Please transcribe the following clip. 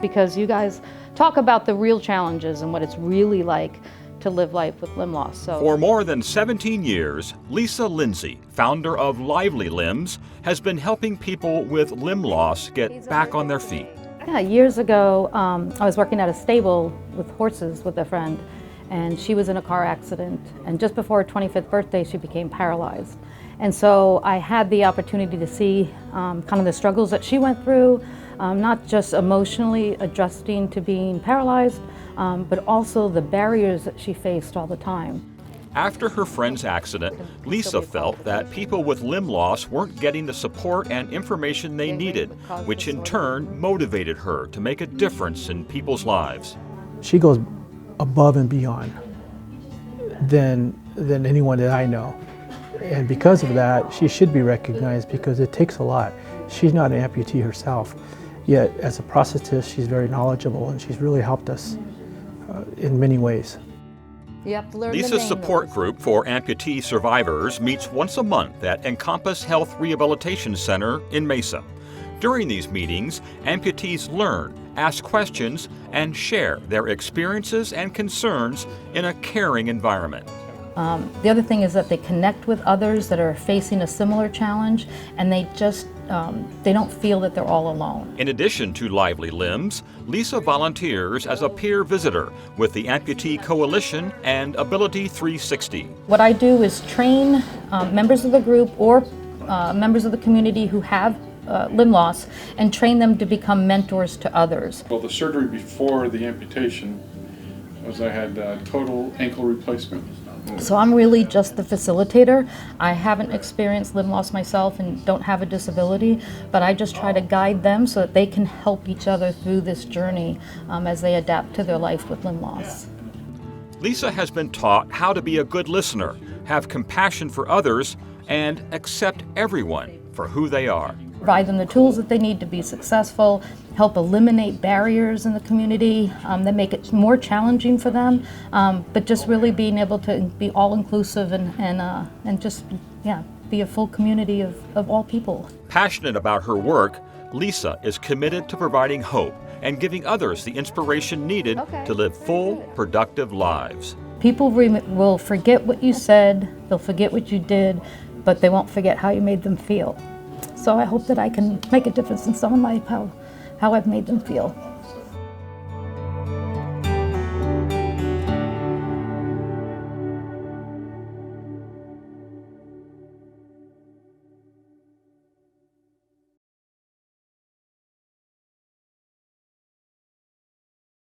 because you guys talk about the real challenges and what it's really like to live life with limb loss. For more than 17 years, Lise Lindsay, founder of Lively Limbs, has been helping people with limb loss get back on their feet. Yeah, years ago, I was working at a stable with horses with a friend, and she was in a car accident, and just before her 25th birthday, she became paralyzed. And so I had the opportunity to see kind of the struggles that she went through, not just emotionally adjusting to being paralyzed, but also the barriers that she faced all the time. After her friend's accident, Lisa felt that people with limb loss weren't getting the support and information they needed, which in turn motivated her to make a difference in people's lives. She goes above and beyond than anyone that I know. And because of that, she should be recognized because it takes a lot. She's not an amputee herself, yet as a prosthetist, she's very knowledgeable and she's really helped us in many ways. You have to learn Lisa's support group for amputee survivors meets once a month at Encompass Health Rehabilitation Center in Mesa. During these meetings, amputees learn, ask questions, and share their experiences and concerns in a caring environment. The other thing is that they connect with others that are facing a similar challenge, and they just they don't feel that they're all alone. In addition to Lively Limbs, Lisa volunteers as a peer visitor with the Amputee Coalition and Ability 360. What I do is train members of the group or members of the community who have limb loss and train them to become mentors to others. Well, the surgery before the amputation was I had total ankle replacement. So I'm really just the facilitator. I haven't experienced limb loss myself and don't have a disability, but I just try to guide them so that they can help each other through this journey as they adapt to their life with limb loss. Lisa has been taught how to be a good listener, have compassion for others, and accept everyone for who they are. Provide them the tools that they need to be successful, help eliminate barriers in the community that make it more challenging for them, but just really being able to be all-inclusive and just, yeah, be a full community of all people. Passionate about her work, Lisa is committed to providing hope and giving others the inspiration needed to live full, productive lives. People will forget what you said, they'll forget what you did, but they won't forget how you made them feel. So I hope that I can make a difference in someone's life, how I've made them feel.